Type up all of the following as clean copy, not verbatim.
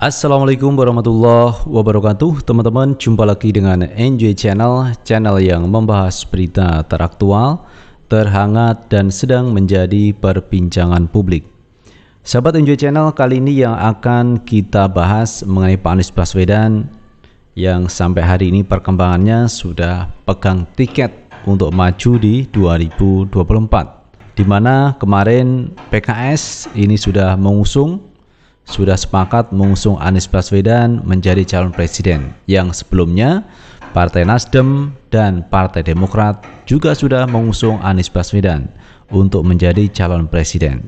Assalamualaikum warahmatullahi wabarakatuh. Teman-teman, jumpa lagi dengan Enjoy Channel, channel yang membahas berita teraktual, terhangat, dan sedang menjadi perbincangan publik. Sahabat Enjoy Channel, kali ini yang akan kita bahas mengenai Pak Anies Baswedan yang sampai hari ini perkembangannya sudah pegang tiket untuk maju di 2024, di mana kemarin PKS ini sudah sepakat mengusung Anies Baswedan menjadi calon presiden, yang sebelumnya Partai Nasdem dan Partai Demokrat juga sudah mengusung Anies Baswedan untuk menjadi calon presiden.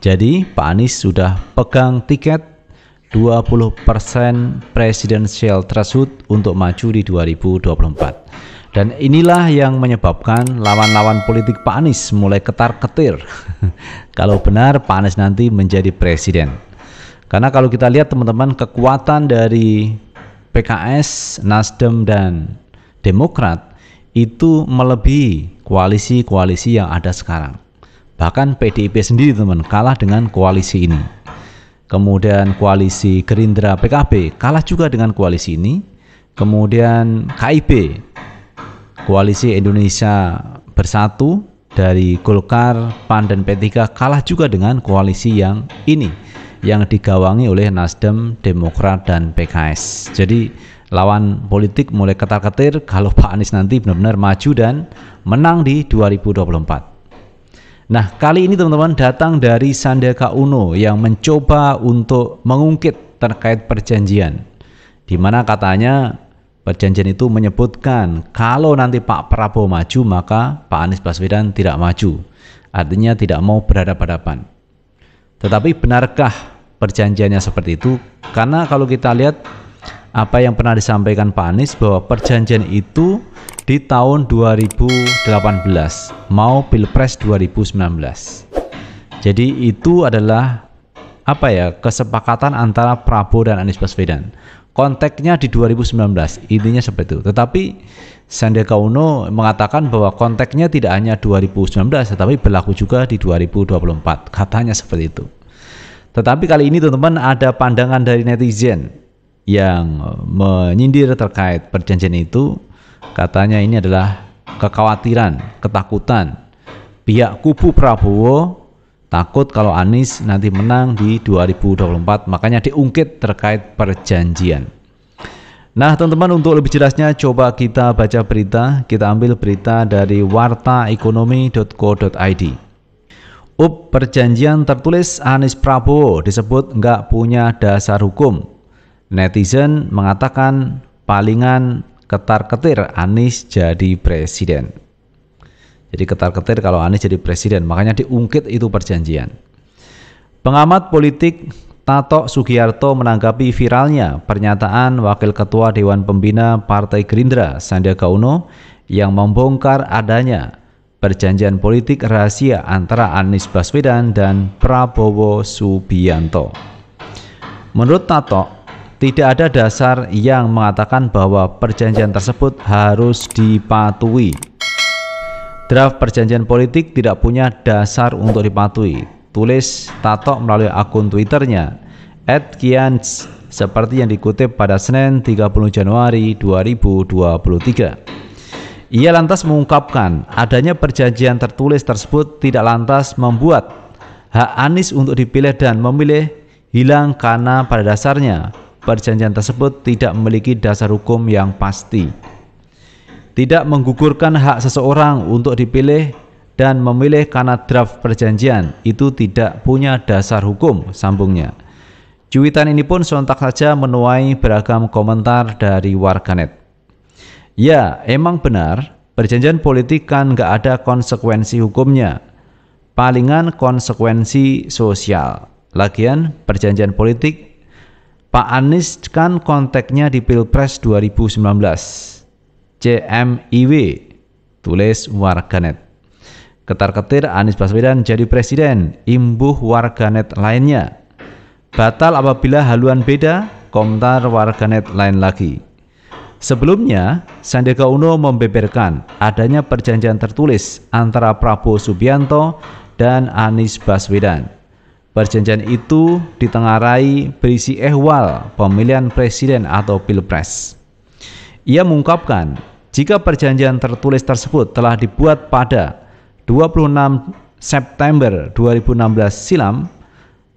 Jadi Pak Anies sudah pegang tiket 20% presidential threshold untuk maju di 2024. Dan inilah yang menyebabkan lawan-lawan politik Pak Anies mulai ketar-ketir kalau benar Pak Anies nanti menjadi presiden. Karena kalau kita lihat teman-teman, kekuatan dari PKS, Nasdem, dan Demokrat itu melebihi koalisi-koalisi yang ada sekarang. Bahkan PDIP sendiri teman kalah dengan koalisi ini. Kemudian koalisi Gerindra PKB kalah juga dengan koalisi ini. Kemudian KIB, Koalisi Indonesia Bersatu dari Golkar, PAN, dan P3 kalah juga dengan koalisi yang ini, yang digawangi oleh Nasdem, Demokrat, dan PKS. Jadi lawan politik mulai ketar-ketir kalau Pak Anies nanti benar-benar maju dan menang di 2024. Nah, kali ini teman-teman datang dari Sandiaga Uno yang mencoba untuk mengungkit terkait perjanjian, di mana katanya perjanjian itu menyebutkan kalau nanti Pak Prabowo maju maka Pak Anies Baswedan tidak maju, artinya tidak mau berhadapan-hadapan. Tetapi benarkah perjanjiannya seperti itu? Karena kalau kita lihat apa yang pernah disampaikan Pak Anies bahwa perjanjian itu di tahun 2018 mau Pilpres 2019. Jadi itu adalah kesepakatan antara Prabowo dan Anies Baswedan. Konteksnya di 2019, intinya seperti itu. Tetapi Sandiaga Uno mengatakan bahwa konteksnya tidak hanya 2019 tetapi berlaku juga di 2024. Katanya seperti itu. Tetapi kali ini teman-teman ada pandangan dari netizen yang menyindir terkait perjanjian itu. Katanya ini adalah kekhawatiran, ketakutan pihak kubu Prabowo takut kalau Anies nanti menang di 2024, makanya diungkit terkait perjanjian. Nah teman-teman, untuk lebih jelasnya coba kita baca berita. Kita ambil berita dari wartaekonomi.co.id. Perjanjian tertulis Anies Prabowo disebut nggak punya dasar hukum. Netizen mengatakan palingan ketar-ketir Anies jadi presiden. Jadi ketar-ketir kalau Anies jadi presiden, makanya diungkit itu perjanjian. Pengamat politik Tato Sugiyarto menanggapi viralnya pernyataan Wakil Ketua Dewan Pembina Partai Gerindra Sandiaga Uno yang membongkar adanya perjanjian politik rahasia antara Anies Baswedan dan Prabowo Subianto. Menurut Tato, tidak ada dasar yang mengatakan bahwa perjanjian tersebut harus dipatuhi. Draft perjanjian politik tidak punya dasar untuk dipatuhi, tulis Tato melalui akun Twitternya @kians, seperti yang dikutip pada Senin 30 Januari 2023. Ia lantas mengungkapkan adanya perjanjian tertulis tersebut tidak lantas membuat hak Anies untuk dipilih dan memilih hilang, karena pada dasarnya perjanjian tersebut tidak memiliki dasar hukum yang pasti. Tidak menggugurkan hak seseorang untuk dipilih dan memilih karena draft perjanjian itu tidak punya dasar hukum, sambungnya. Cuitan ini pun sontak saja menuai beragam komentar dari warganet. Ya, emang benar, perjanjian politik kan nggak ada konsekuensi hukumnya. Palingan konsekuensi sosial. Lagian perjanjian politik Pak Anies kan konteksnya di Pilpres 2019. CMIW, tulis warganet. Ketar-ketir Anies Baswedan jadi presiden, imbuh warganet lainnya. Batal apabila haluan beda, komentar warganet lain lagi. Sebelumnya, Sandiaga Uno membeberkan adanya perjanjian tertulis antara Prabowo Subianto dan Anies Baswedan. Perjanjian itu ditengarai berisi ehwal pemilihan presiden atau pilpres. Ia mengungkapkan, jika perjanjian tertulis tersebut telah dibuat pada 26 September 2016 silam,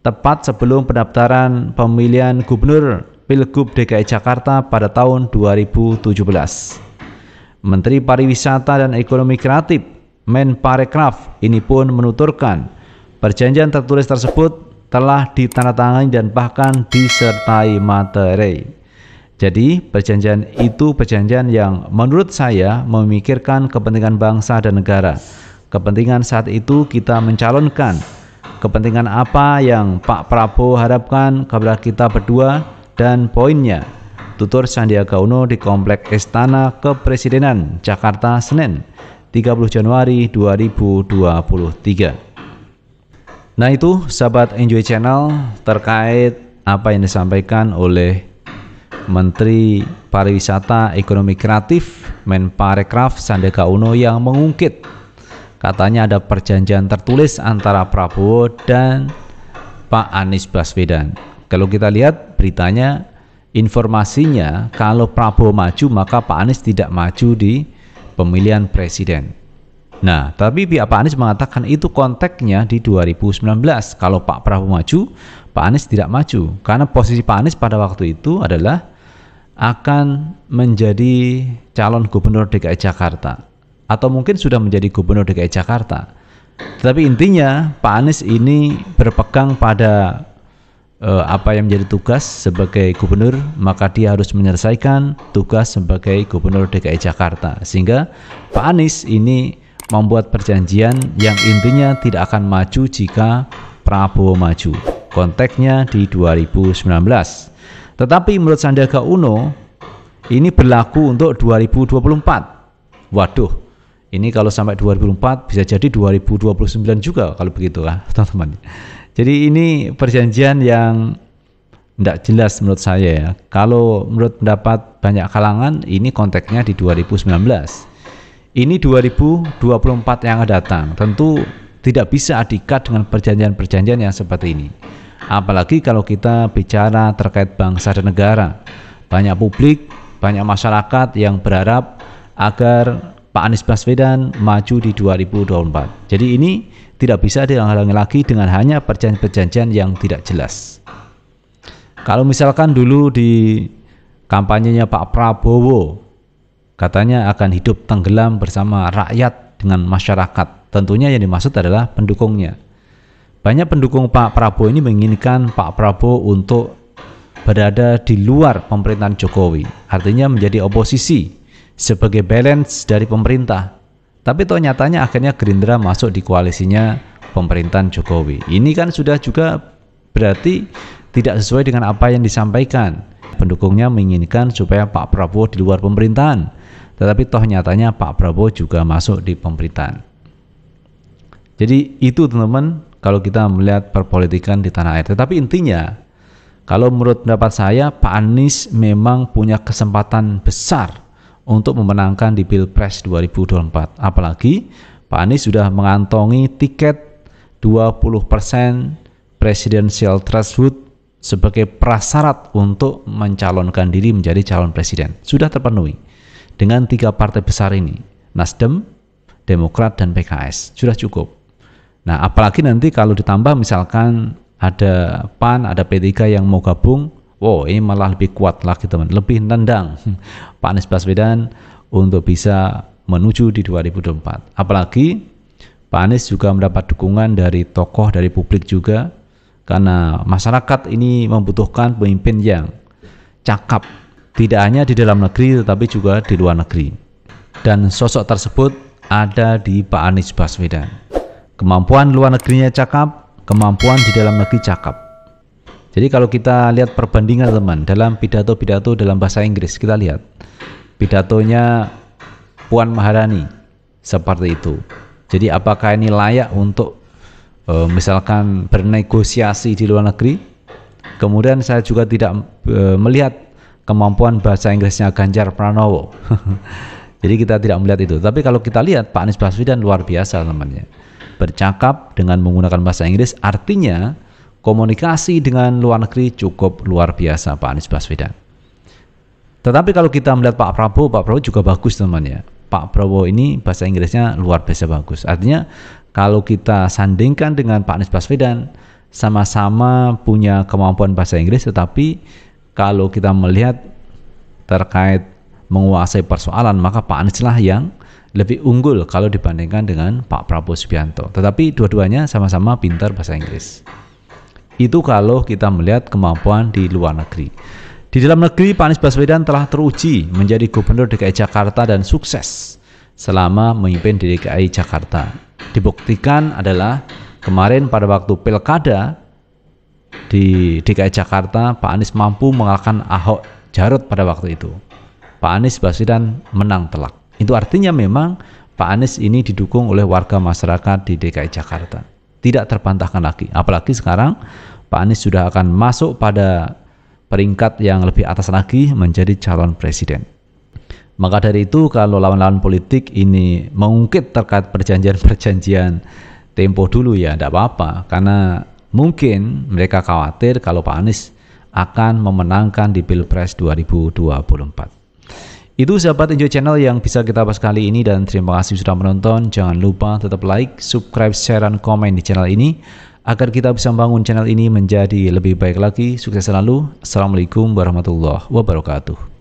tepat sebelum pendaftaran pemilihan gubernur Pilgub DKI Jakarta pada tahun 2017. Menteri Pariwisata dan Ekonomi Kreatif Menparekraf ini pun menuturkan perjanjian tertulis tersebut telah ditandatangani dan bahkan disertai materai. Jadi perjanjian itu perjanjian yang menurut saya memikirkan kepentingan bangsa dan negara. Kepentingan saat itu kita mencalonkan kepentingan apa yang Pak Prabowo harapkan kepada kita berdua, dan poinnya, tutur Sandiaga Uno di Komplek Istana Kepresidenan Jakarta Senin 30 Januari 2023. Nah itu sahabat Enjoy Channel terkait apa yang disampaikan oleh Menteri Pariwisata Ekonomi Kreatif Menparekraf Sandiaga Uno yang mengungkit katanya ada perjanjian tertulis antara Prabowo dan Pak Anies Baswedan. Kalau kita lihat beritanya, informasinya kalau Prabowo maju maka Pak Anies tidak maju di pemilihan presiden. Nah, tapi pihak Pak Anies mengatakan itu konteksnya di 2019. Kalau Pak Prabowo maju, Pak Anies tidak maju. Karena posisi Pak Anies pada waktu itu adalah akan menjadi calon gubernur DKI Jakarta. Atau mungkin sudah menjadi gubernur DKI Jakarta. Tetapi intinya Pak Anies ini berpegang pada apa yang menjadi tugas sebagai gubernur, maka dia harus menyelesaikan tugas sebagai gubernur DKI Jakarta. Sehingga Pak Anies ini membuat perjanjian yang intinya tidak akan maju jika Prabowo maju. Konteksnya di 2019. Tetapi menurut Sandiaga Uno ini berlaku untuk 2024. Waduh, ini kalau sampai 2024 bisa jadi 2029 juga kalau begitu lah teman-teman. Jadi ini perjanjian yang tidak jelas menurut saya ya. Kalau menurut pendapat banyak kalangan ini konteksnya di 2019. Ini 2024 yang akan datang. Tentu tidak bisa diikat dengan perjanjian-perjanjian yang seperti ini. Apalagi kalau kita bicara terkait bangsa dan negara. Banyak publik, banyak masyarakat yang berharap agar Pak Anies Baswedan maju di 2024. Jadi ini tidak bisa dihalangi lagi dengan hanya perjanjian-perjanjian yang tidak jelas. Kalau misalkan dulu di kampanyenya Pak Prabowo katanya akan hidup tenggelam bersama rakyat dengan masyarakat. Tentunya yang dimaksud adalah pendukungnya. Banyak pendukung Pak Prabowo ini menginginkan Pak Prabowo untuk berada di luar pemerintahan Jokowi. Artinya menjadi oposisi sebagai balance dari pemerintah. Tapi toh nyatanya akhirnya Gerindra masuk di koalisinya pemerintahan Jokowi. Ini kan sudah juga berarti tidak sesuai dengan apa yang disampaikan. Pendukungnya menginginkan supaya Pak Prabowo di luar pemerintahan. Tetapi toh nyatanya Pak Prabowo juga masuk di pemerintahan. Jadi itu teman-teman kalau kita melihat perpolitikan di tanah air. Tetapi intinya kalau menurut pendapat saya Pak Anies memang punya kesempatan besar untuk memenangkan di Pilpres 2024. Apalagi Pak Anies sudah mengantongi tiket 20% presidential threshold sebagai prasyarat untuk mencalonkan diri menjadi calon presiden. Sudah terpenuhi dengan 3 partai besar ini, Nasdem, Demokrat, dan PKS. Sudah cukup. Nah, apalagi nanti kalau ditambah misalkan ada PAN, ada P3 yang mau gabung, wow, ini malah lebih kuat lagi teman, lebih nendang Pak Anies Baswedan untuk bisa menuju di 2024. Apalagi Pak Anies juga mendapat dukungan dari tokoh dari publik juga, karena masyarakat ini membutuhkan pemimpin yang cakap, tidak hanya di dalam negeri tetapi juga di luar negeri. Dan sosok tersebut ada di Pak Anies Baswedan. Kemampuan luar negerinya cakap, kemampuan di dalam negeri cakap. Jadi kalau kita lihat perbandingan teman dalam pidato-pidato dalam bahasa Inggris, kita lihat pidatonya Puan Maharani seperti itu. Jadi apakah ini layak untuk misalkan bernegosiasi di luar negeri? Kemudian saya juga tidak melihat kemampuan bahasa Inggrisnya Ganjar Pranowo. Jadi kita tidak melihat itu. Tapi kalau kita lihat Pak Anies Baswedan luar biasa temannya. Bercakap dengan menggunakan bahasa Inggris, artinya komunikasi dengan luar negeri cukup luar biasa Pak Anies Baswedan. Tetapi kalau kita melihat Pak Prabowo juga bagus teman-teman ya. Pak Prabowo ini bahasa Inggrisnya luar biasa bagus. Artinya kalau kita sandingkan dengan Pak Anies Baswedan, sama-sama punya kemampuan bahasa Inggris, tetapi kalau kita melihat terkait menguasai persoalan, maka Pak Anies lah yang lebih unggul kalau dibandingkan dengan Pak Prabowo Subianto. Tetapi dua-duanya sama-sama pintar bahasa Inggris. Itu kalau kita melihat kemampuan di luar negeri. Di dalam negeri, Pak Anies Baswedan telah teruji menjadi Gubernur DKI Jakarta dan sukses selama memimpin di DKI Jakarta. Dibuktikan adalah kemarin pada waktu pilkada di DKI Jakarta, Pak Anies mampu mengalahkan Ahok Jarot pada waktu itu. Pak Anies Baswedan menang telak. Itu artinya memang Pak Anies ini didukung oleh warga masyarakat di DKI Jakarta. Tidak terbantahkan lagi. Apalagi sekarang Pak Anies sudah akan masuk pada peringkat yang lebih atas lagi menjadi calon presiden. Maka dari itu kalau lawan-lawan politik ini mengungkit terkait perjanjian-perjanjian tempo dulu ya tidak apa-apa. Karena mungkin mereka khawatir kalau Pak Anies akan memenangkan di Pilpres 2024. Itu sahabat Enjoy Channel yang bisa kita bahas kali ini, dan terima kasih sudah menonton. Jangan lupa tetap like, subscribe, share, dan komen di channel ini agar kita bisa membangun channel ini menjadi lebih baik lagi. Sukses selalu. Assalamualaikum warahmatullahi wabarakatuh.